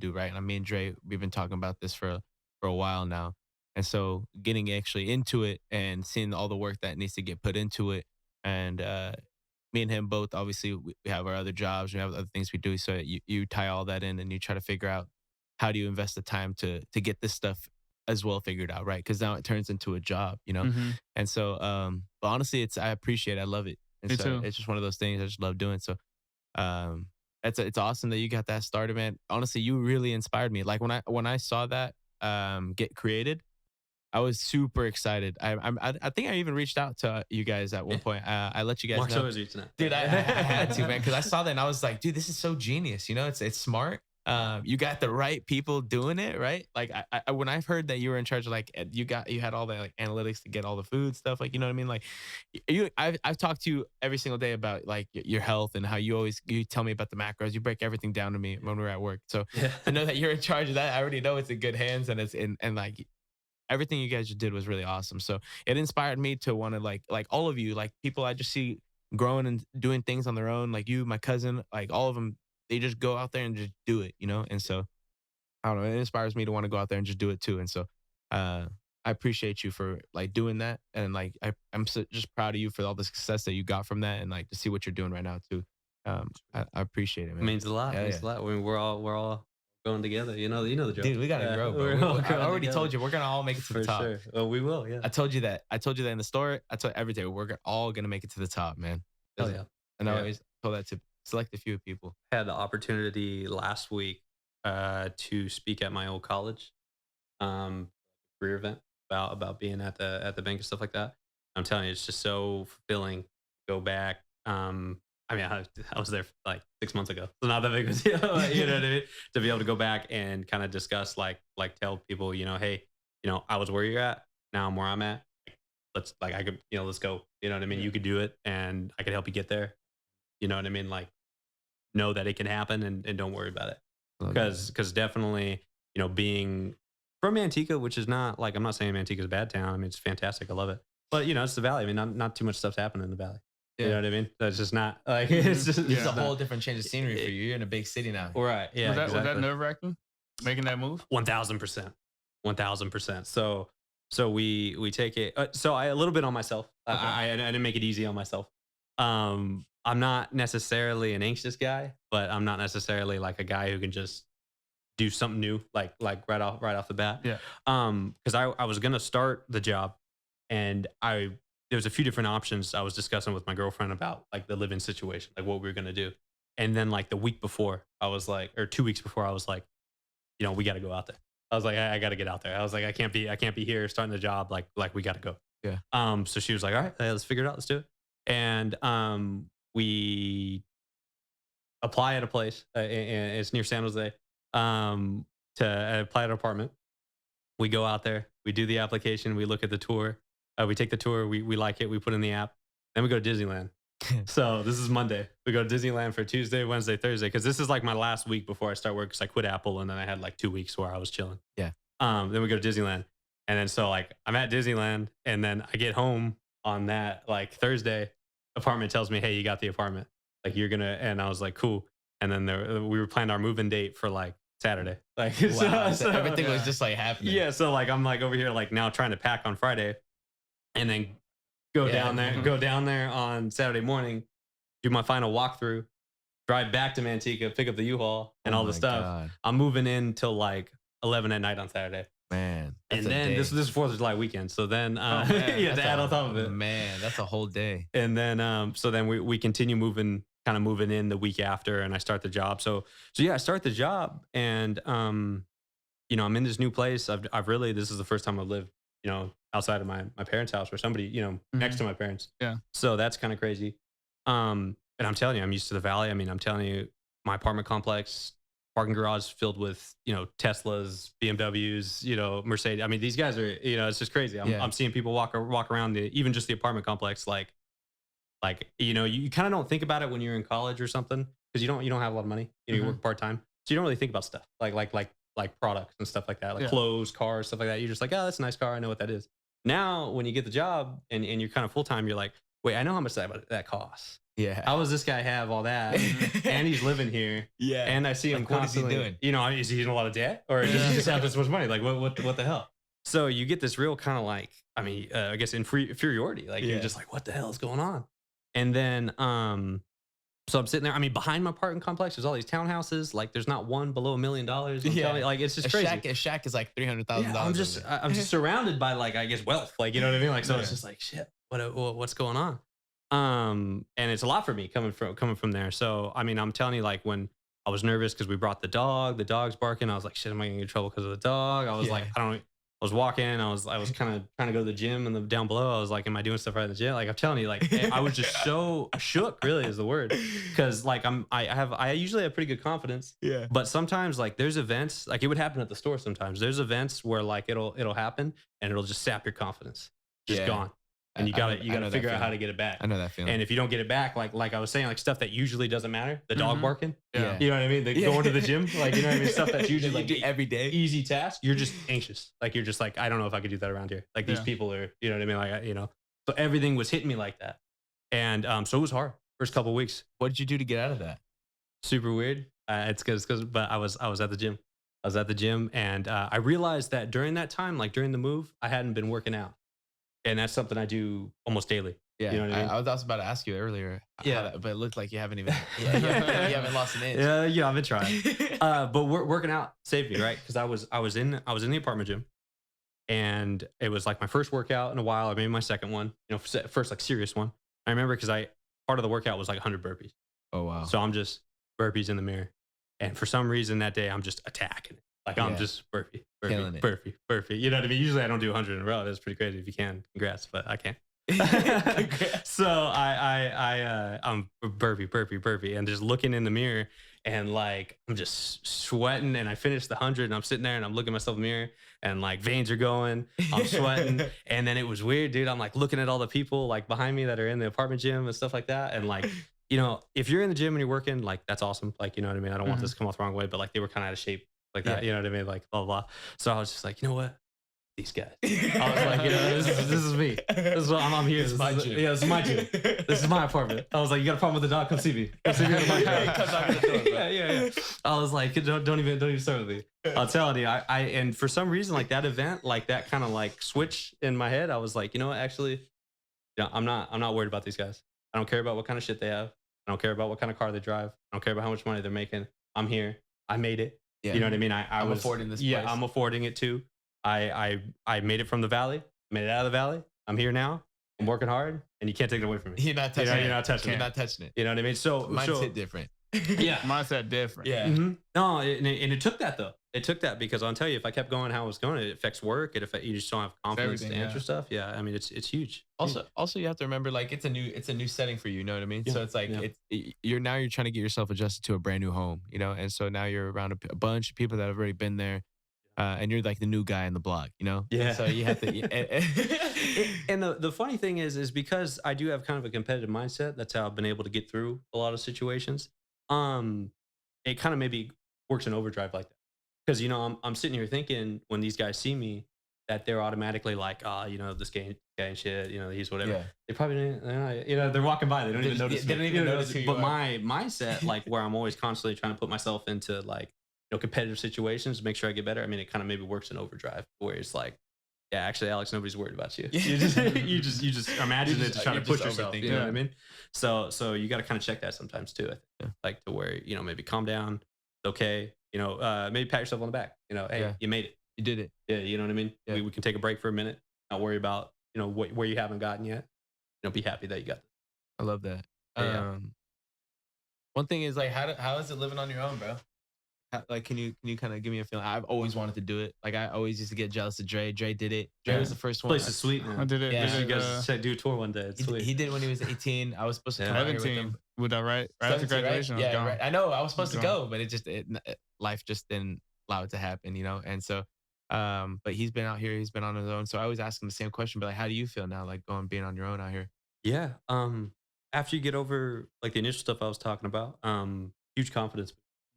do, right? And me and Dre, we've been talking about this for a while now. And so getting actually into it and seeing all the work that needs to get put into it. And me and him both, obviously, we have our other jobs, we have other things we do. So you tie all that in and you try to figure out how do you invest the time to get this stuff as well figured out, right? Because now it turns into a job, you know? Hmm. And so, but honestly, I appreciate it. I love it. And Me so too. it's just one of those things I just love doing. So, um, it's awesome that you got that started, man. Honestly, you really inspired me. Like when I saw that get created, I was super excited. I think I even reached out to you guys at one Yeah. point. I let you guys Mark's know, always reaching out. dude. I had to, man, because I saw that and I was like, dude, this is so genius. You know, it's smart. You got the right people doing it, right? Like when I've heard that you were in charge of like you had all the like analytics to get all the food stuff, like you know what I mean. Like I've talked to you every single day about like your health and how you tell me about the macros. You break everything down to me when we're at work. So Yeah. to know that you're in charge of that, I already know it's in good hands and it's in and like everything you guys just did was really awesome. So it inspired me to want to like all of you, like people I just see growing and doing things on their own, like you, my cousin, like all of them, they just go out there and just do it, you know? And so I don't know, it inspires me to want to go out there and just do it too. And so I appreciate you for like doing that. And like I'm so, just proud of you for all the success that you got from that and like to see what you're doing right now too. I appreciate it, It man. means a lot. Yeah, It means yeah. a lot. I mean, we're all going together. You know the drill. Dude, we gotta Yeah, grow, bro. we're all I growing already told together. you we're gonna all make it to the For top. sure. Well, we will. Yeah. I told you that. I told you that in the store. I told every day all gonna make it to the top, man. Hell yeah. And I Yeah. always told that to select a few people. Had the opportunity last week to speak at my old college, career event about being at the bank and stuff like that. I'm telling you, it's just so fulfilling. Go back. I mean, I was there like 6 months ago, so not that big of a deal. You know what I mean? To be able to go back and kind of discuss, like tell people, you know, hey, you know, I was where you're at. Now I'm where I'm at. Let's like I could, you know, let's go. You know what I mean? You could do it, and I could help you get there. You know what I mean? Like know that it can happen, and don't worry about it. Love that. Because definitely, you know, being from Manteca, which is not like I'm not saying Manteca's a bad town. I mean, it's fantastic. I love it. But you know, it's the valley. I mean, not too much stuff's happening in the valley. You know Yeah. what I mean? That's just not like it's just It's it's a not- whole different change of scenery for you. You're in a big city now. right. Yeah, Was that exactly. nerve wracking? Making that move? 1000%, 1000%. So we take it. So I a little bit on myself. Okay. I didn't make it easy on myself. I'm not necessarily an anxious guy, but I'm not necessarily like a guy who can just do something new like right off the bat. Yeah. Because I was gonna start the job, and there was a few different options I was discussing with my girlfriend about like the living situation, like what we were gonna do. And then like the week before, I was like, or 2 weeks before, I was like, you know, we got to go out there. I was like, I got to get out there. I was like, I can't be here starting the job. Like we got to go. Yeah. So she was like, all right, let's figure it out. Let's do it. And we apply at a place. And it's near San Jose. To apply at an apartment. We go out there. We do the application. We look at the tour. We take the tour. We like it. We put in the app. Then we go to Disneyland. So this is Monday. We go to Disneyland for Tuesday, Wednesday, Thursday. Because this is like my last week before I start work. Because I quit Apple, and then I had like 2 weeks where I was chilling. Yeah. Then we go to Disneyland, and then so like I'm at Disneyland, and then I get home on that like Thursday. Apartment tells me, hey, you got the apartment. Like you're gonna, and I was like, cool. And then we were planning our move-in date for like Saturday. Like Wow. So everything was yeah. just like happening. yeah. So like I'm like over here like now trying to pack on Friday, and then go Yeah. down there on Saturday morning, do my final walkthrough, drive back to Manteca, pick up the U-Haul and Oh all the my stuff. God, I'm moving in till like 11 at night on Saturday. man. That's And a then day. this is 4th of July weekend. So then man, yeah, That's to add a- on top of it. Man, that's a whole day. And then so then we continue moving in the week after, and I start the job. So yeah, I start the job, and you know, I'm in this new place. I've really, this is the first time I've lived, you know, outside of my parents' house or somebody, you know, next to my parents. Yeah. So that's kind of crazy. And I'm telling you, I'm used to the valley. I mean, I'm telling you, my apartment complex, parking garage filled with, you know, Teslas, BMWs, you know, Mercedes. I mean, these guys are, you know, it's just crazy. Yeah. I'm seeing people walk around even just the apartment complex, like, you know, you kind of don't think about it when you're in college or something, because you don't have a lot of money. You know, you work part time, so you don't really think about stuff like products and stuff like that, like Yeah. clothes, cars, stuff like that. You're just like, oh, that's a nice car. I know what that is. Now, when you get the job and you're kind of full time, you're like, wait, I know how much that costs. Yeah. How does this guy have all that? And he's living here. Yeah. And I see him Like, what is he constantly. doing? You know, is he in a lot of debt, or does he just have this much money? Like, what the hell? So you get this real kind of like, I mean, I guess inferiority. Like you're just like, what the hell is going on? And then, so I'm sitting there. I mean, behind my apartment complex, there's all these townhouses. Like, there's not one below $1 million. Like, it's just crazy. A shack is like $300,000. I'm just surrounded by like, I guess, wealth. Like, you know what I mean? Like, so it's just like, shit, what's going on? And it's a lot for me coming from there. So, I mean, I'm telling you, like, when I was nervous because we brought the dog's barking. I was like, shit, am I gonna get in trouble because of the dog? I was like, I was walking. I was kind of trying to go to the gym, and down below, I was like, am I doing stuff right in the gym? Like, I'm telling you, like, I was just so shook, really is the word. Cause like I usually have pretty good confidence. Yeah. But sometimes like there's events, like it would happen at the store sometimes. There's events where like it'll happen and it'll just sap your confidence. Just gone. And you gotta figure out how to get it back. I know that feeling. And if you don't get it back, like I was saying, like stuff that usually doesn't matter, the dog barking, Yeah. you know what I mean? Going to the gym, like, you know what I mean? Stuff that's usually like do every day. easy task. You're just anxious. Like, you're just like, I don't know if I could do that around here. Like these people are, you know what I mean? Like, you know, so everything was hitting me like that. And so it was hard first couple of weeks. What did you do to get out of that? Super weird. It's because, but I was at the gym. I was at the gym, and I realized that during that time, like during the move, I hadn't been working out. And that's something I do almost daily. Yeah, you know what I mean? I was also about to ask you earlier. But it looked like you haven't even. you haven't lost an inch. Yeah, I've been trying. But working out saved me, right? Because I was in the apartment gym, and it was like my first workout in a while, or maybe my second one. You know, first like serious one. I remember because part of the workout was like 100 burpees. Oh wow! So I'm just burpees in the mirror, and for some reason that day I'm just attacking it. Like I'm just burpee. You know what I mean? Usually I don't do 100 in a row. That's pretty crazy. If you can, congrats, but I can't. So I'm burpee, and just looking in the mirror, and like I'm just sweating, and I finished the 100, and I'm sitting there, and I'm looking at myself in the mirror, and like veins are going, I'm sweating, and then it was weird, dude. I'm like looking at all the people like behind me that are in the apartment gym and stuff like that, and like. You know, if you're in the gym and you're working, like that's awesome. Like, you know what I mean? I don't want this to come off the wrong way, but like they were kind of out of shape like that. You know what I mean? Like blah, blah, blah. So I was just like, you know what? These guys. I was like, you know, this is me. This is what I'm here. This is my gym. Yeah, this is my gym. This is my apartment. I was like, you got a problem with the dog? Come see me. Come see me. Yeah. I was like, don't even start with me. I'm telling you, and for some reason, like that event, like that kind of like switch in my head, I was like, you know what? Actually, yeah, I'm not worried about these guys. I don't care about what kind of shit they have. I don't care about what kind of car they drive. I don't care about how much money they're making. I'm here. I made it. Yeah. You know what I mean? I'm affording this place. Yeah, I'm affording it too. I made it from the valley. Made it out of the valley. I'm here now. I'm working hard, and you can't take it away from me. You're not touching it. You're not touching it. You're not touching it. You know what I mean? So Mind's hit different. Yeah. Mindset different. Yeah. Mm-hmm. No, and it took that though. It took that because I'll tell you, if I kept going how I was going, it affects work. You just don't have confidence to answer stuff. Yeah, I mean, it's huge. Also, you have to remember, like, it's a new setting for you. You know what I mean? So it's like you're trying to get yourself adjusted to a brand new home. You know, and so now you're around a bunch of people that have already been there, and you're like the new guy in the block. You know? Yeah. And so you have to. And the funny thing is because I do have kind of a competitive mindset. That's how I've been able to get through a lot of situations. It kind of maybe works in overdrive like that. Because, you know, I'm sitting here thinking when these guys see me that they're automatically like, you know, this guy and shit, you know, he's whatever. Yeah. They probably don't, you know, they're walking by. They don't even notice. They don't even notice. But my mindset, like where I'm always constantly trying to put myself into like, you know, competitive situations to make sure I get better. I mean, it kind of maybe works in overdrive where it's like, yeah, actually, Alex, nobody's worried about you. You just imagine it to try to push yourself. You know what I mean? So you got to kind of check that sometimes too. I think. Like to where, you know, maybe calm down. It's okay. You know, maybe pat yourself on the back. You know, hey, you made it. You did it. Yeah, you know what I mean? Yeah. We can take a break for a minute. Not worry about, you know, where you haven't gotten yet. You know, be happy that you got it. I love that. One thing is like, how is it living on your own, bro? Like, can you kind of give me a feeling? I've always wanted to do it. Like, I always used to get jealous of Dre. Dre did it. Dre was the first one. Place is sweet, man. I did it. Yeah, you guys should do a tour one day. It's sweet. He did it when he was 18. I was supposed to come out here with him. With that right after graduation. Right? Yeah, right. I know. I was supposed to go, but life just didn't allow it to happen, you know. And so, but he's been out here. He's been on his own. So I always ask him the same question. But like, how do you feel now? Like being on your own out here? Yeah. After you get over like the initial stuff I was talking about, huge confidence.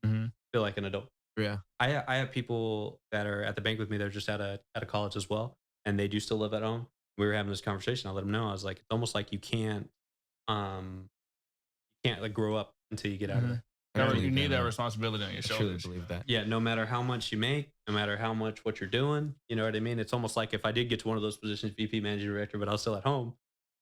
Mm-hmm. Feel like an adult. Yeah. I have people that are at the bank with me that are just out of college as well, and they do still live at home. We were having this conversation. I let them know. I was like, it's almost like you can't you can't like grow up until you get out of Mhm. there. You need that responsibility on your I truly shoulders. believe that. Yeah, no matter how much you make, no matter how much what you're doing, you know what I mean? It's almost like if I did get to one of those positions, VP, managing director, but I was still at home,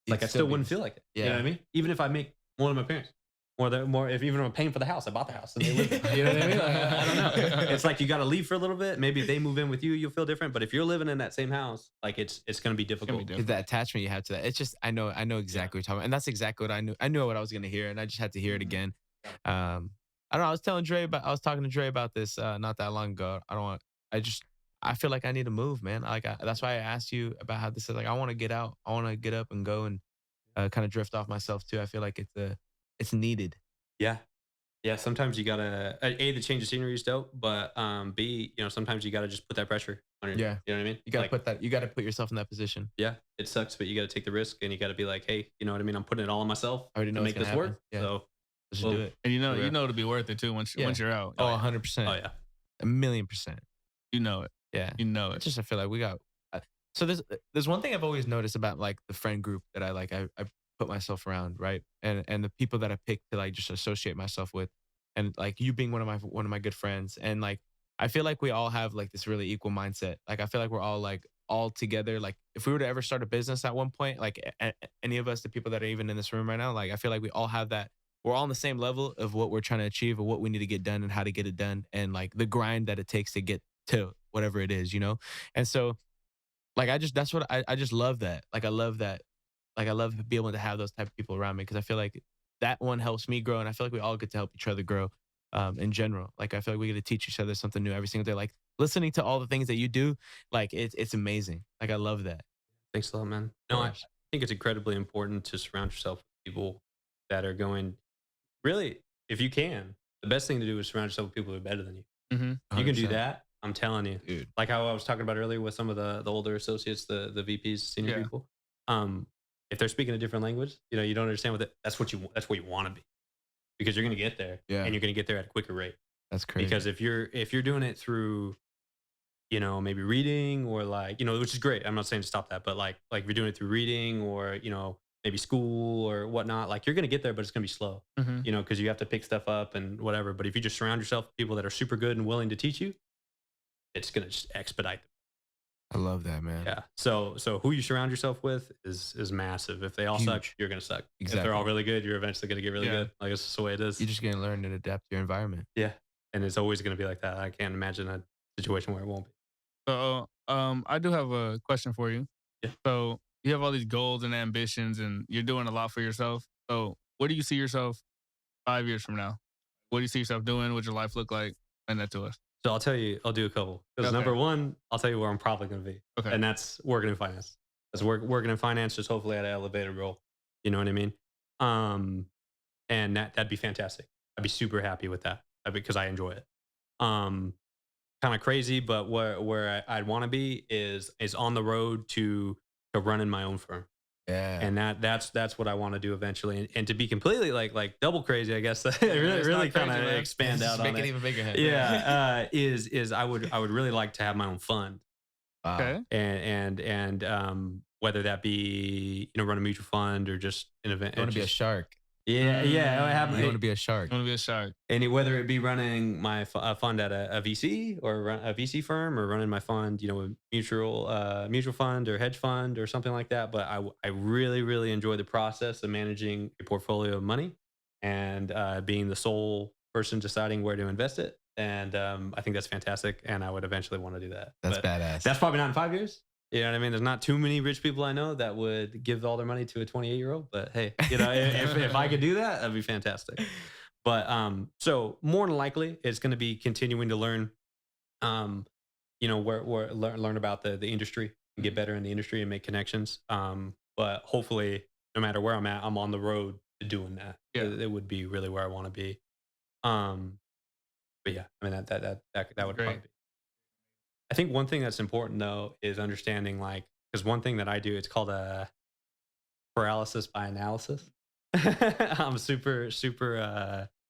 like It'd I still be wouldn't feel like it. You know yeah. what I mean? Even if I make more than my parents. More if even if I'm paying for the house, I bought the house and they live there. You know what I mean? Like, I don't know. It's like you got to leave for a little bit. Maybe if they move in with you, you'll feel different. But if you're living in that same house, like it's going to be difficult. different. Because that attachment you have to that. It's just I know exactly what you're talking about. And that's exactly what I knew. I knew what I was gonna hear, and I just had to hear it again. I don't know. I was talking to Dre about this not that long ago. I feel like I need to move, man. That's why I asked you about how this is like I want to get out. I want to get up and go and kind of drift off myself too. I feel like it's needed. Yeah. Yeah, sometimes you gotta a the change of scenery is dope, but b sometimes you gotta just put that pressure on your, Yeah. you know what I mean? You gotta Like, you gotta put yourself in that position. yeah, it sucks, but you gotta take the risk and you gotta be like, hey, you know what I mean? I'm putting it all on myself I already know to it's make gonna this happen. work. Yeah. So Let's just well, do it. And Yeah. you know to be worth it too once Yeah. you're out. Oh, yeah. 100%. oh yeah, 1,000,000%. You know it. Yeah. You know It's it. just I feel like we got so there's one thing I've always noticed about like the friend group that I put myself around, right? And the people that I pick to like just associate myself with, and like you being one of my good friends, and like I feel like we all have like this really equal mindset. Like I feel like we're all like all together. Like if we were to ever start a business at one point, like any of us, the people that are even in this room right now, like I feel like we all have that. We're all on the same level of what we're trying to achieve and what we need to get done and how to get it done and like the grind that it takes to get to whatever it is, you know? And so like that's what I just love that. Like I love that. Like I love being able to have those type of people around me because I feel like that one helps me grow and I feel like we all get to help each other grow in general. Like I feel like we get to teach each other something new every single day. Like listening to all the things that you do, like it's amazing. Like I love that. thanks a lot, man. Of No, I course. think it's incredibly important to surround yourself with people that are going really, if you can, the best thing to do is surround yourself with people who are better than you. Mm-hmm. You can do 100%. that. I'm telling you. Dude. Like how I was talking about earlier with some of the older associates, the VPs, senior Yeah. people. If they're speaking a different language, you don't understand that's where you want to be because you're going to get there Yeah. and you're going to get there at a quicker rate. That's crazy. Because if you're doing it through, maybe reading or like, which is great. I'm not saying to stop that, but like if you're doing it through reading or, maybe school or whatnot, like you're going to get there, but it's going to be slow, Mm-hmm. because you have to pick stuff up and whatever. But if you just surround yourself with people that are super good and willing to teach you, it's going to just expedite. I love that, man. Yeah. So who you surround yourself with is massive. If they all suck, Huge. you're going to suck. If Exactly. they're all really good, you're eventually going to get really Yeah. good. Like it's just the way it is. You're just gonna learn and adapt to your environment. Yeah. And it's always going to be like that. I can't imagine a situation where it won't be. So I do have a question for you. Yeah. So you have all these goals and ambitions and you're doing a lot for yourself. So what do you see yourself 5 years from now? What do you see yourself doing? What's your life look like? Send that to us. So I'll tell you, I'll do a couple. Because Okay. number one, I'll tell you where I'm probably going to be. Okay. And that's working in finance. That's working in finance, just hopefully at an elevated role. You know what I mean? And that'd be fantastic. I'd be super happy with that because I enjoy it. Kind of crazy, but where I'd want to be is on the road to running my own firm. Yeah. And that's what I want to do eventually. And to be completely like double crazy, I guess, it's really not kind of crazy, man. expand Just out on make it it. even bigger. Yeah, is I would really like to have my own fund, Wow. Okay. and whether that be run a mutual fund or just an event. You want to be a shark. yeah. I have You want to be a shark. I want to be a shark. and whether it be running my fund at a VC or a VC firm or running my fund, a mutual fund or hedge fund or something like that. But I really, really enjoy the process of managing a portfolio of money and being the sole person deciding where to invest it. And I think that's fantastic. And I would eventually want to do that. That's But badass. that's probably not in 5 years. You know what I mean? There's not too many rich people I know that would give all their money to a 28-year-old. But hey, if I could do that, that'd be fantastic. But so more than likely, it's going to be continuing to learn, learn about the industry and get better in the industry and make connections. But hopefully, no matter where I'm at, I'm on the road to doing that. Yeah. It would be really where I want to be. But yeah, I mean that would Great. probably be. I think one thing that's important though is understanding because one thing that I do, it's called a paralysis by analysis. I'm super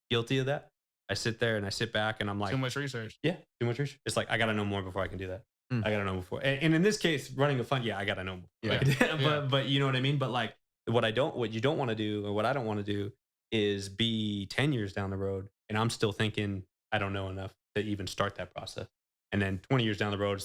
guilty of that. I sit there and I sit back and I'm like, Too much research. yeah, too much research. It's like I gotta know more before I can do that. Mm. I gotta know before. And in this case, running a fund, yeah, I gotta know more. Yeah. But you know what I mean. But like what you don't want to do, or what I don't want to do, is be 10 years down the road and I'm still thinking I don't know enough to even start that process. And then 20 years down the road,